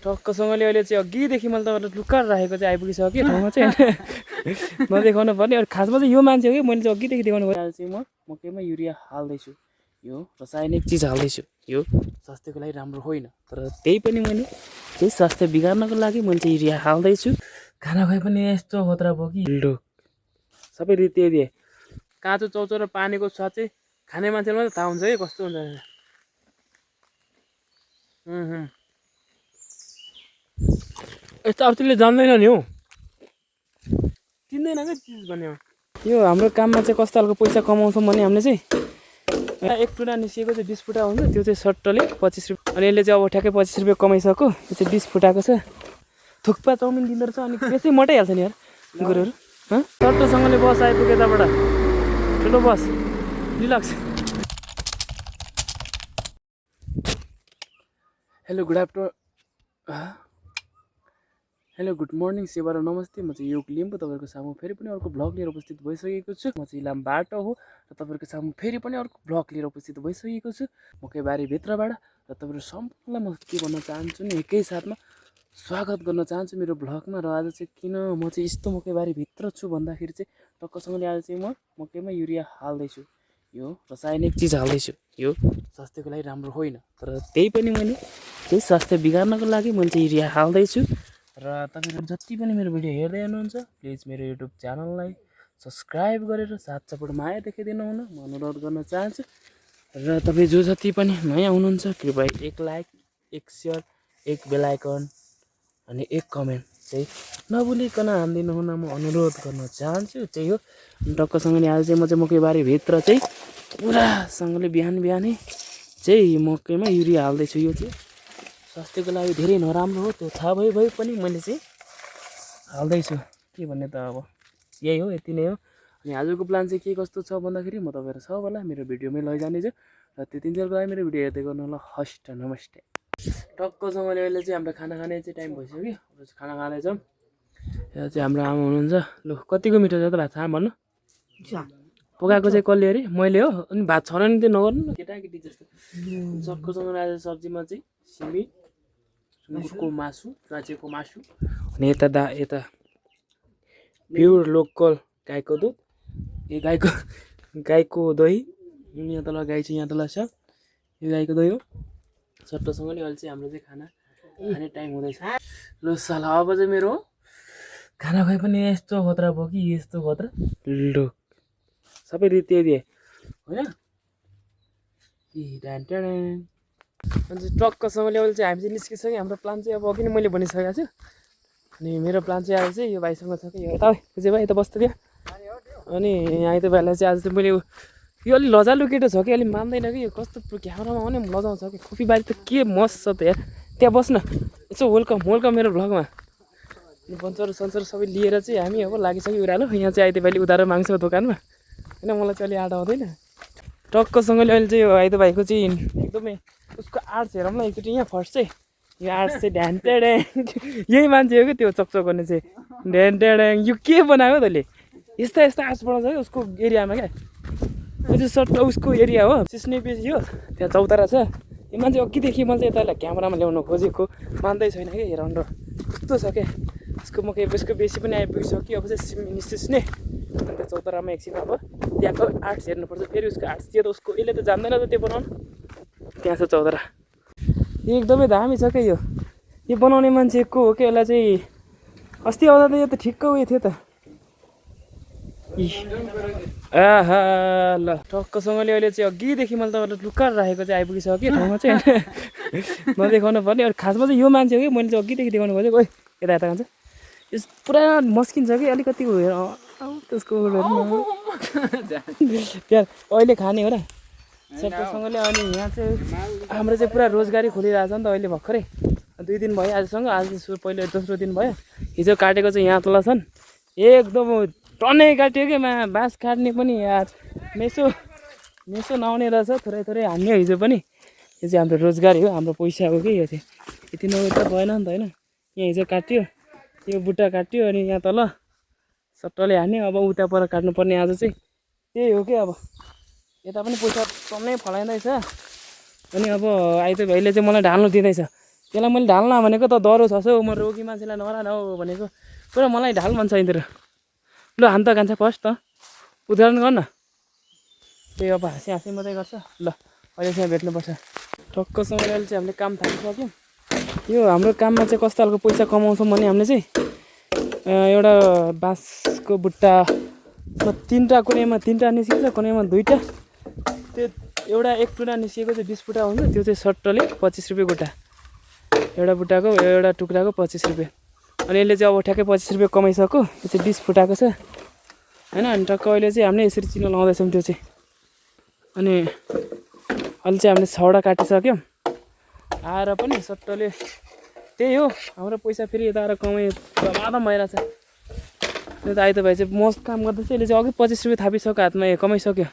टक्कसँगले अहिले चाहिँ अघिदेखि मैले तपाईँलाई लुक्कार राखेको चाहिँ आइपुगिसक्यो कि ठाउँमा चाहिँ नदेखाउनु पर्ने। अरू खासमा चाहिँ यो मान्छे हो कि मैले चाहिँ अघिदेखि देखाउनु पर्यो। चाहिँ म मकैमा युरिया हाल्दैछु, यो रासायनिक चिज हाल्दैछु। यो स्वास्थ्यको लागि राम्रो होइन, तर त्यही पनि मैले चाहिँ स्वास्थ्य बिगार्नको लागि मैले चाहिँ युरिया हाल्दैछु। खाना खुवाइ पनि यस्तो खतरा भयो कि ढुक सबै रीति दिए। काँचो चौचो र पानीको स्वाद चाहिँ खाने मान्छेले मात्रै थाहा हुन्छ कि कस्तो हुन्छ। यस्तो अब त्यसले जान्दैन नि हौ, चिन्दैन क्या चिज भन्ने। यो हाम्रो काममा चाहिँ कस्तो खालको पैसा कमाउँछौँ भने हामीले चाहिँ एक टुना निस्किएको चाहिँ 20 फुटा हुन्छ, त्यो चाहिँ सट्टले 25 रुपियाँ। अनि यसले चाहिँ अब ठ्याक्कै 25 रुपियाँ कमाइसक्यो। यो चाहिँ 20 फुटाको छ। थुक्पा चाउमिन दिँदो रहेछ, अनि त्यसै मटाइहाल्छ नि यार गुरुहरू। सट्टोसँगले बस आइपुग्यो यताबाट, ठुलो bus deluxe. Hello good afternoon, hello good morning, सेवार नमस्ते। म चाहिँ योग लिम्बू तपाईँहरूको सामु फेरि पनि अर्को भ्लग लिएर उपस्थित भइसकेको छु। म चाहिँ इलाम बाटो हो र तपाईँहरूको सामु फेरि पनि अर्को भ्लग लिएर उपस्थित भइसकेको छु मकैबारीभित्रबाट। र तपाईँहरू सम्पूर्णलाई म के भन्न चाहन्छु नि, एकैसाथमा स्वागत गर्न चाहन्छु मेरो भ्लगमा। र आज चाहिँ किन म चाहिँ यस्तो मकैबारीभित्र छु भन्दाखेरि चाहिँ टक्कसँगले आज चाहिँ म मकैमा युरिया हाल्दैछु, यो रासायनिक चिज हाल्दैछु। यो स्वास्थ्यको लागि राम्रो होइन, तर त्यही पनि मैले चाहिँ स्वास्थ्य बिगार्नको लागि मैले चाहिँ युरिया हाल्दैछु। र तपाईँहरू जति पनि मेरो भिडियो हेर्दै हुनुहुन्छ प्लिज मेरो युट्युब च्यानललाई सब्सक्राइब गरेर साथ सपोर्ट माया देखाइदिनु हुन म अनुरोध गर्न चाहन्छु। र तपाईँ जो जति पनि नयाँ हुनुहुन्छ कृपया एक लाइक, एक सेयर, एक बेल आइकन अनि एक कमेन्ट चाहिँ नभुलिकन हानिदिनु हुन म अनुरोध गर्न चाहन्छु। त्यही हो। टक्कसँगले आज चाहिँ म चाहिँ मकैबारीभित्र चाहिँ पुरासँगले बिहान बिहानै चाहिँ मकैमा युरिया हाल्दैछु। यो चाहिँ स्वास्थ्यको लागि धेरै नराम्रो हो, त्यो थाहा भए पनि मैले चाहिँ हाल्दैछु। के भन्ने त अब यही हो, यति नै हो। अनि आजको प्लान चाहिँ के कस्तो छ भन्दाखेरि म तपाईँहरू सबैलाई मेरो भिडियोमै लैजानेछु र त्यतिन्जेलको लागि मेरो भिडियो हेर्दै गर्नु होला। हस्ट नमस्ते। टक्कसँगले अहिले चाहिँ हाम्रो खाना खाने चाहिँ टाइम भइसक्यो, खाना खाँदैछौँ। यहाँ चाहिँ हाम्रो आमा हुनुहुन्छ। लु कतिको मिठो छ त भात खाना भन्नु। पकाएको चाहिँ कसले अरे मैले हो। अनि भात छैन नि त्यो नगर्नु केटाकेटी जस्तो। टक्कसँगले आज सब्जीमा चाहिँ सिमी, सुँगुरको मासु, काँचेको मासु, अनि यता प्योर लोकल गाईको दुध, यो गाईको दही। यहाँ तल गाई चाहिँ यहाँ तल छ, यो गाईको दही हो। सट्टोसँगले अहिले चाहिँ हाम्रो चाहिँ खाना खाने टाइम हुँदैछ। ल साला अब चाहिँ मेरो खाना खुवाइ पनि यस्तो खतरा भयो कि यस्तो खतरा लु सबै रीति दिए होइन। अनि टक्कसँगले अहिले चाहिँ हामी चाहिँ निस्किसक्यो। हाम्रो प्लान चाहिँ अब अघि नै मैले भनिसकेको छु। अनि मेरो प्लान चाहिँ आज चाहिँ यो भाइसँग छ कि यता बुझ्यो भाइ, यता बस्दै थियो। अनि यहाँ यता भाइलाई चाहिँ आज चाहिँ मैले यो अलिक लजालु केटो छ कि अलिक मान्दैन कि यो कस्तो क्यामेरामा आउने लजाउँछ कि। खोपीबारी त के मस्त छ त यार, त्यहाँ बस्न यसो वेलकम मेरो भ्लगमा। अनि बन्चर सन्चर सबै लिएर चाहिँ हामी अब लागिसक्यो उरालो। यहाँ चाहिँ आइते भाइले उधारो माग्छ दोकानमा होइन, मलाई चाहिँ अलि आँटा आउँदैन। टक्कसँगले अहिले चाहिँ यो आइते भाइको चाहिँ एकदमै उसको आर्ट्स हेरौँ ल एकचोटि। यहाँ फर्स्ट चाहिँ यो आर्ट्स चाहिँ ढ्यान ट्याड्याङ यही मान्छे हो कि त्यो चकचक गर्ने चाहिँ ढ्यान ट्याड्याङ। यो के बनायो तैँले, यस्ता आर्ट्स बनाउँछ क्या उसको एरियामा क्या। यो चाहिँ सट्ट उसको एरिया हो, सिस्ने बेसी हो, त्यहाँ चौतारा छ। यो मान्छे अघिदेखि मैले चाहिँ यतालाई क्यामेरामा ल्याउनु खोजेको मान्दै छैन क्या। हेर कस्तो छ क्या उसको मकै, उसको बेसी पनि आइपुगिसक्यो। अब चाहिँ सिस्ने अन्त चौतारामा एकछिन अब त्यहाँको आर्ट्स हेर्नुपर्छ। फेरि उसको आर्ट्स त्यो त उसको यसले त जान्दैन त त्यो बनाउनु। त्यहाँ छ चौतारा, एकदमै दामी छ क्या यो बनाउने मान्छेको हो क्या। यसलाई चाहिँ अस्ति आउँदा त यो त ठिक्क उयो थियो त। आहा ल टक्कसँगले अहिले चाहिँ अघिदेखि मैले तपाईँलाई लुक्कार राखेको चाहिँ आइपुगिसक्यो कि ठाउँमा चाहिँ नदेखाउनु पर्ने। अरू खासमा चाहिँ यो मान्छे हो कि मैले चाहिँ अघिदेखि देखाउनु खोजेको। यता खान्छ यो पुरा मस्किन्छ कि अलिकति उयो त्यसको त्यहाँ अहिले खाने हो र सट्टोसँगले। अनि यहाँ चाहिँ हाम्रो चाहिँ पुरा रोजगारी खोलिरहेछ नि त अहिले भर्खरै 2 दिन भयो आजसँग। आज पहिलो दोस्रो दिन भयो। हिजो काटेको चाहिँ यहाँ तल छन्, एकदम टनै काट्यो कि बाँस काट्ने पनि यार मेसो नआउने रहेछ। थोरै हान्ने हिजो पनि। यो चाहिँ हाम्रो रोजगारी हो, हाम्रो पैसा हो कि यो चाहिँ। यति नगएर त भएन नि त होइन। यहाँ हिजो काट्यो, यो बुट्टा काट्यो, अनि यहाँ तल सट्टले हान्यो। अब उता पर काट्नुपर्ने आज चाहिँ त्यही हो कि। अब यता पनि पैसा टन्नै फलाइँदैछ। अनि अब आइते भाइले चाहिँ मलाई ढाल्नु दिँदैछ त्यसलाई मैले ढाल्न भनेको त डह्रो छ सो म रोगी मान्छेलाई नरान हो भनेको पुरा मलाई ढाल भन्छ यिनीहरू ल हान त कान्छ फर्स्ट त उदाहरण गर्न त्यही अब हाँसी हाँसी मात्रै गर्छ ल अहिले चाहिँ भेट्नुपर्छ टक्कसँगले अहिले चाहिँ हामीले काम थालिसक्यौँ यो हाम्रो काममा चाहिँ कस्तो खालको पैसा कमाउँछौँ भने हामीले चाहिँ एउटा बाँसको बुट्टामा 3टा कुनैमा 3टा निस्किन्छ कुनैमा 2टा त्यो एउटा एक टुक्रा निस्किएको चाहिँ 20 बुट्टा हुन्छ त्यो चाहिँ सट्टले 25 रुपियाँ गोटा एउटा बुट्टाको एउटा टुक्राको 25 रुपियाँ अनि यसले चाहिँ अब ठ्याक्कै 25 रुपियाँ कमाइसक्यो यो चाहिँ 20 बुट्टाको छ होइन अनि टक्क अहिले चाहिँ हामीले यसरी चिनो लाउँदैछौँ त्यो चाहिँ अनि अहिले चाहिँ हामीले 6वटा काटिसक्यौँ आएर पनि सट्टले त्यही हो हाम्रो पैसा फेरि यता आएर कमाइ मादा भइरहेछ त्यो त आइतो भाइ चाहिँ मस्त काम गर्दैछ यसले चाहिँ अघि 25 रुपियाँ थापिसक्यो हातमा कमाइसक्यो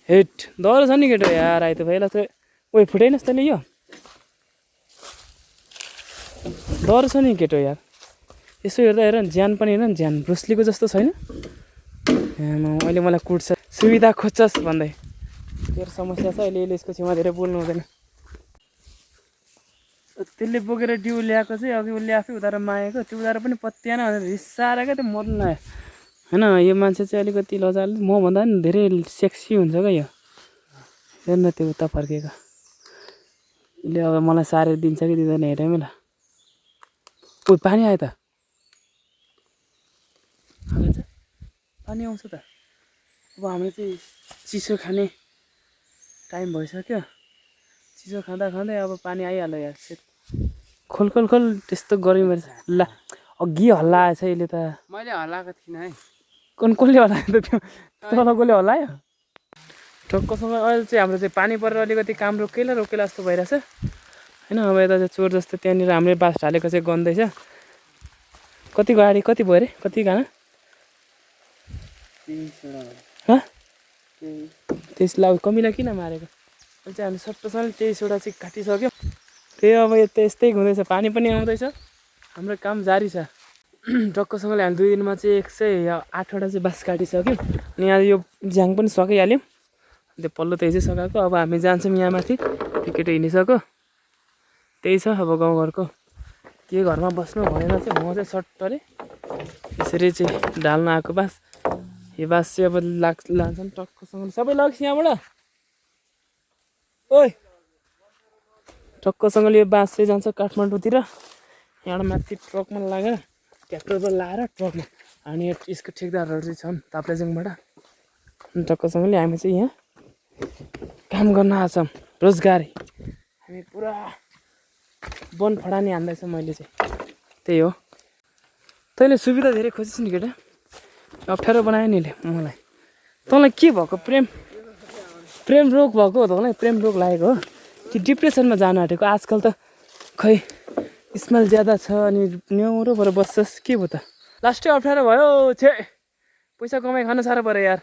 हेट डह्रो छ नि केटो यार आइतो भाइ यसलाई चाहिँ ओइ फुटाइनस् तैँले यो डह्रो छ नि केटो यार यसो हेर्दा हेर न ज्यान पनि हेर न ज्यान ब्रुसलीको जस्तो छैन अहिले मलाई कुट्छ सुविधा खोज्छस् भन्दै तेरो समस्या छ अहिले यसको छेउमा धेरै बोल्नु हुँदैन त्यसले बोकेर डिउ ल्याएको चाहिँ अघि उसले आफै उधारो मागेको त्यो उधारो पनि पत्याएन भनेर रिसाएर क्या त्यो मर्नु लाग्यो होइन यो मान्छे चाहिँ अलिकति लजाले मभन्दा पनि धेरै सेक्सी हुन्छ क्या यो हेर्न त्यो उता फर्केको यसले अब मलाई सारेर दिन्छ कि दिँदैन हेरेँ ल ओ पानी आयो त पानी आउँछ त अब हामीले चाहिँ चिसो खाने टाइम भइसक्यो चिसो खाँदा खाँदै अब पानी आइहाल्यो यार खोल खोल खोल त्यस्तो गर्मी भएछ ल अघि हल्ला आएछ यसले त मैले हल्लाएको थिइनँ है कसले हल्लायो त त्यो तल कसले हल्लायो ठक्कसँग अहिले चाहिँ हाम्रो चाहिँ पानी परेर अलिकति काम रोकेला जस्तो भइरहेछ होइन अब यता चाहिँ चोर जस्तो त्यहाँनिर हामीले बास ढालेको चाहिँ गन्दैछ कति गाडी कति भयो अरे कति गाना 23 लाउ कमिला किन मारेको अहिले चाहिँ हामी सट्टसँगले 23वटा चाहिँ काटिसक्यौँ त्यही अब यस्तै हुँदैछ पानी पनि आउँदैछ हाम्रो काम जारी छ टक्कसँगले हामी 2 दिनमा चाहिँ 108वटा चाहिँ बाँस काटिसक्यौँ अनि यहाँ यो झ्याङ पनि सकिहाल्यौँ त्यो पल्लो त्यही चाहिँ सकाएको अब हामी जान्छौँ यहाँ माथि टिकट हिँडिसक्यो त्यही छ अब गाउँघरको के घरमा बस्नु भनेर चाहिँ म चाहिँ सट्टले यसरी चाहिँ ढाल्न आएको बाँस यो बाँस चाहिँ अब लान्छन् टक्कसँगले सबै लग्छ यहाँबाट ओइ टक्कसँगले यो बाँस चाहिँ जान्छ काठमाडौँतिर यहाँबाट माथि ट्रकमा लागेर ट्र्याक्टरमा लाएर ट्रकमा अनि यसको ठेकदारहरू चाहिँ छन् ताप्लेजुङबाट टक्कसँगले हामी चाहिँ यहाँ काम गर्न आछौँ रोजगारी हामी पुरा वन फडानी हान्दैछ मैले चाहिँ त्यही हो तैँले सुविधा धेरै खोजिस् नि केटा अप्ठ्यारो बनायो नि मलाई तँलाई के भएको प्रेम रोग भएको हो तँलाई प्रेम रोग लागेको हो कि डिप्रेसनमा जानु आँटेको आजकल त खै स्मेल ज्यादा छ अनि न्याउरो भएर बस्छस् के भयो त लास्टै अप्ठ्यारो भयो छे पैसा कमाइ खान साह्रो पऱ्यो यार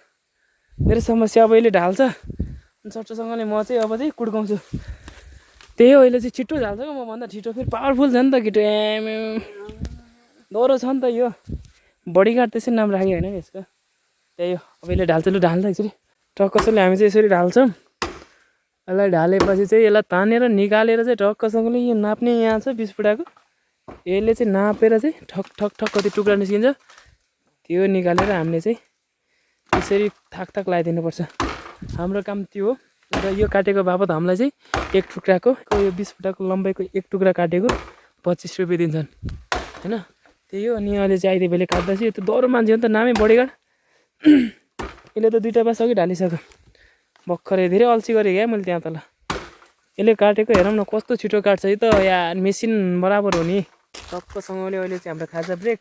मेरो समस्या अब यसले ढाल्छ अनि सट्टोसँगले म चाहिँ अब चाहिँ कुड्काउँछु त्यही हो अहिले चाहिँ छिट्टो झाल्छ क्या मभन्दा छिटो फेरि पावरफुल छ नि त केटो डह्रो छ नि त यो बडीगार्ड त्यसै नाम राख्यो होइन नि यसको त्यही हो अब यसले ढाल्छ लु ढाल्छ एकचोटि टक्कसँगले हामी चाहिँ यसरी ढाल्छौँ यसलाई ढालेपछि चाहिँ यसलाई तानेर निकालेर चाहिँ टक्कसँगले यो नाप्ने यहाँ छ 20 फुटाको यसले चाहिँ नापेर चाहिँ ठक ठक ठक कति टुक्रा निस्किन्छ त्यो निकालेर हामीले चाहिँ यसरी थाक लगाइदिनुपर्छ हाम्रो काम त्यो हो र यो काटेको बापत हामीलाई चाहिँ एक टुक्राको यो 20 फुटाको लम्बाइको एक टुक्रा काटेको 25 रुपियाँ दिन्छन् होइन त्यही हो अनि अहिले चाहिँ आइदिए बेला काट्दा चाहिँ यो त डह्रो मान्छे हो नि त नामै बडीगार्ड यसले त 2टा बाँस अघि ढालिसक्यो भर्खरै धेरै अल्छी गरेँ क्या मैले त्यहाँ तल यसले काटेको हेरौँ न कस्तो छिटो काट्छ यो त यहाँ मेसिन बराबर हो नि टक्कसँगले अहिले चाहिँ हाम्रो खाजा ब्रेक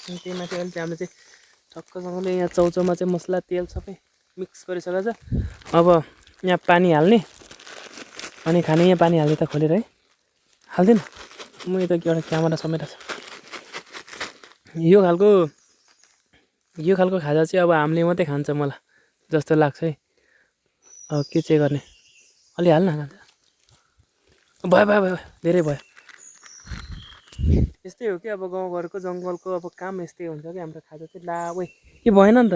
अनि त्यही माथि अहिले चाहिँ हामीले चाहिँ टक्कसँगले यहाँ चाउचाउमा चाहिँ मसला तेल सबै मिक्स गरिसकेको छ अब यहाँ पानी हाल्ने अनि खाने यहाँ पानी हाल्ने त खोलेर है हाल्दैन म यता एउटा क्यामेरा समेत छ यो खालको खाजा चाहिँ अब हामीले मात्रै खान्छ मलाई जस्तो लाग्छ है अब के चाहिँ गर्ने अलि हाल्न खान्छ भयो धेरै भयो यस्तै हो कि अब गाउँघरको जङ्गलको अब काम यस्तै हुन्छ कि हाम्रो खाजा चाहिँ ला ओइ के भएन नि त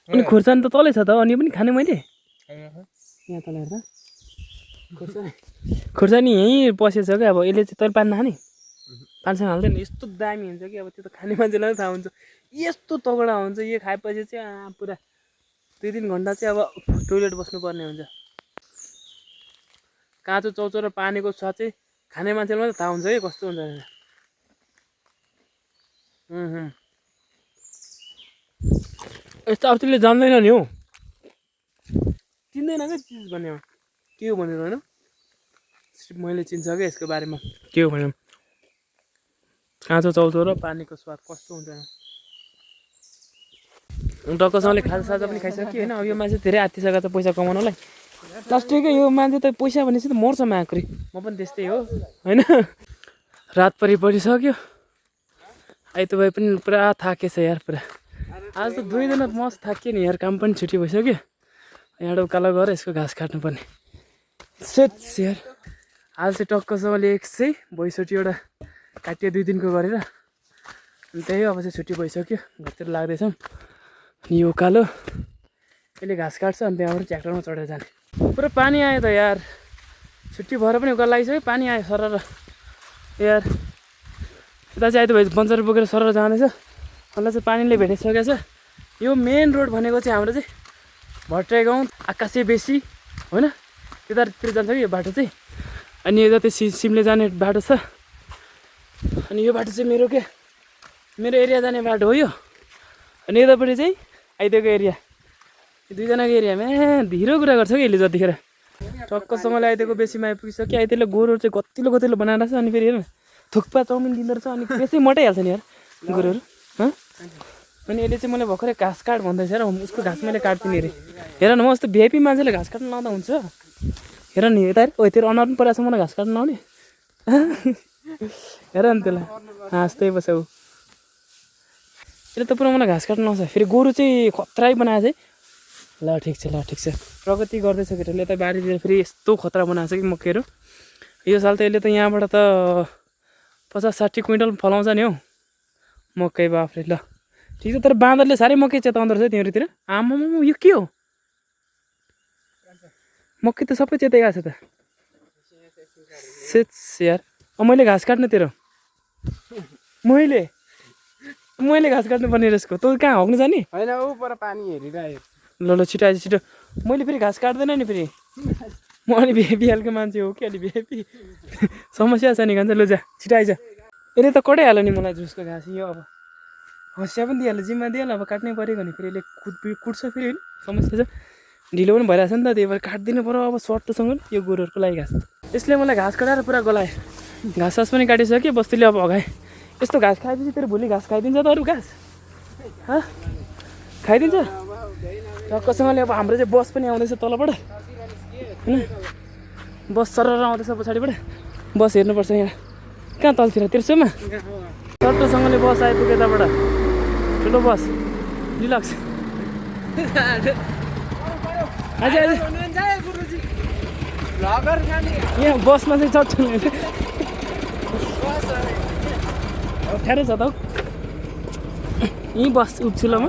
अनि खुर्सानी त तलै छ त अनि पनि खाने मैले यहाँ तल हेर्दा खुर्सानी यहीँ पसेछ क्या अब यसले चाहिँ तैँले पानी नखाने पानीसँग हाल्दैन यस्तो दामी हुन्छ कि अब त्यो त खाने मान्छेलाई थाहा हुन्छ यस्तो तगडा हुन्छ यो खाएपछि चाहिँ पुरा 2-3 घन्टा चाहिँ अब टोइलेट बस्नुपर्ने हुन्छ काँचो चौचो र पानीको स्वाद चाहिँ खाने मान्छेलाई मात्रै थाहा हुन्छ कि कस्तो हुन्छ यस्तो अब त्यसले जान्दैन नि हौ चिन्दैन क्या चिज भन्ने के हो भनेर होइन मैले चिन्छ क्या यसको बारेमा के हो भने काँचो चौचो र पानीको स्वाद कस्तो हुन्छ टक्कसँगले खाजासाजा पनि खाइसक्यो होइन अब यो मान्छे धेरै आत्तिसकेको छ पैसा कमाउनलाई लास्टकै यो मान्छे त पैसा भनेपछि त मर्छ माक्री म पनि त्यस्तै हो होइन रात परिसक्यो आइतबार पनि पुरा थाकेछ यार पुरा आज त 2 दिन मस्त थाकियो नि यार काम पनि छुट्टी भइसक्यो यहाँ उकालो गएर यसको घाँस काट्नुपर्ने सेट यार आज चाहिँ टक्कसँगले 162वटा काटियो 2 दिनको गरेर अनि त्यही अब चाहिँ छुट्टी भइसक्यो घरतिर लाग्दैछौँ अनि यो उकालो यसले घाँस काट्छ अनि त्यहाँबाट ट्र्याक्टरमा चढेर जाने पुरा पानी आयो त यार छुट्टी भएर पनि उकालो लागिसक्यो पानी आयो सरर यार यता चाहिँ आइतबार बन्जर बोकेर सरर जाँदैछ मलाई चाहिँ पानीले भेटिसकेको छ यो मेन रोड भनेको चाहिँ हाम्रो चाहिँ भट्टराई गाउँ आकाशे बेसी होइन त्यतातिर जान्छ कि यो बाटो चाहिँ अनि यता त्यो सिमले जाने बाटो छ अनि यो बाटो चाहिँ मेरो एरिया जाने बाटो हो यो अनि यतापट्टि चाहिँ आइदिएको एरिया दुईजनाको एरियामा धिरो कुरा गर्छ कि यसले जतिखेर टक्कसँगले आइदिएको बेसीमा आइपुगिसक्यो आइदिएले गोरु चाहिँ कतिलो बनाएर छ अनि फेरि हेर्नु थुक्पा चाउमिन दिँदो रहेछ अनि बेसी मोटै हाल्छ नि यार गोरुहरू अनि यसले चाहिँ मलाई भर्खरै घाँस काट भन्दैछ र उसको घाँस मैले काट्दिनँ अरे हेर न म जस्तो भिआइपी मान्छेले घाँस काट्नु लाउँदा हुन्छ हेर नि यता ओ तेरो अनुहार पनि परेको छ मलाई घाँस काट्नु लाउने हेर नि त्यसलाई हाँस्दै बस्छ ऊ यसले त पुरा मलाई घाँस काट्नु लाउँछ फेरि गोरु चाहिँ खतरै बनाएको छ ल ठिक छ प्रगति गर्दैछ केटाले यता बारीतिर फेरि यस्तो खतरा बनाएको छ कि मकैहरू यो साल त यसले त यहाँबाट त 50-60 क्विन्टल फलाउँछ नि हौ मकै बाफ्रे ल ठिक छ तर बाँदरले साह्रै मकै चेताउँदो रहेछ तिमीहरूतिर आमामा यो के हो मकै त सबै चेतेको छ त सेट्स यार मैले घाँस काट्नु तेरो मैले घाँस काट्नु पर्ने रहेछको तँ कहाँ हग्नु जाने होइन ऊ पर पानी हेरिरहेको ल छिटो आएछ छिटो मैले फेरि घाँस काट्दैन नि फेरि म अलि भिआइपी हालको मान्छे हो कि अलि भिआइपी समस्या छ नि खान्छ लु जा छिटो आइज यसले त कडै हाल्यो नि मलाई जुसको घाँस यो अब हँसिया पनि दिइहाल्यो जिम्मा दिइहाल्यो अब काट्नै परेको नि फेरि यसले कुट्छ फेरि होइन समस्या छ ढिलो पनि भइरहेछ नि त त्यही भएर काटिदिनु पऱ्यो अब सर्टोसँग यो गोरुहरूको लागि घाँस यसले मलाई घाँस काटेर पुरा गलायो घाँस पनि काटिसक्यो बस्तीले अब अगाए यस्तो घाँस खाएपछि तेरो भोलि घाँस खाइदिन्छ त अरू घाँस खाइदिन्छ टक्कसँगले अब हाम्रो चाहिँ बस पनि आउँदैछ तलबाट होइन बस सरर आउँदैछ पछाडिबाट बस हेर्नुपर्छ यहाँ कहाँ तलतिर तिर्सोमा सर्टोसँगले बस आइपुग्यो यताबाट ठुलो बस डिलक्स यहाँ बसमा चाहिँ चढ्छ अप्ठ्यारो छ त हौ यहीँ बस उठ्छु ल म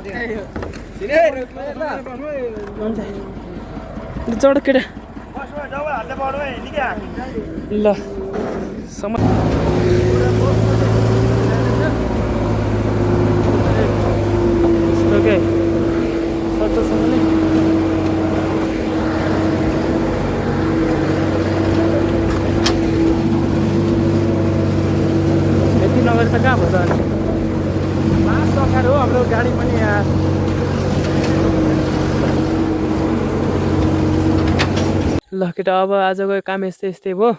चढ केटा ल ओके सर्टोसँगले यति नगरी त कहाँ भन्छ अनि लास्ट अखार हो हाम्रो गाडी पनि यहाँ ल केटा अब आजको काम यस्तै भयो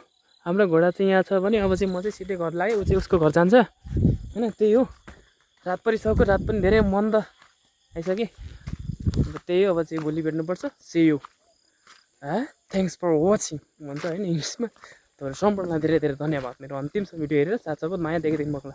हाम्रो घोडा चाहिँ यहाँ छ भने अब चाहिँ म चाहिँ सिधै घर लाग्यो ऊ चाहिँ उसको घर जान्छ होइन त्यही हो रात परिसक्यो रात पनि धेरै मन्द आइसक्यो त्यही हो अब चाहिँ भोलि भेट्नुपर्छ see you thanks for watching भन्छ होइन इङ्ग्लिसमा तपाईँहरू सम्पूर्णलाई धेरै धेरै धन्यवाद मेरो अन्तिम भिडियो हेरेर साथसाथ माया देखाइदिनु भएको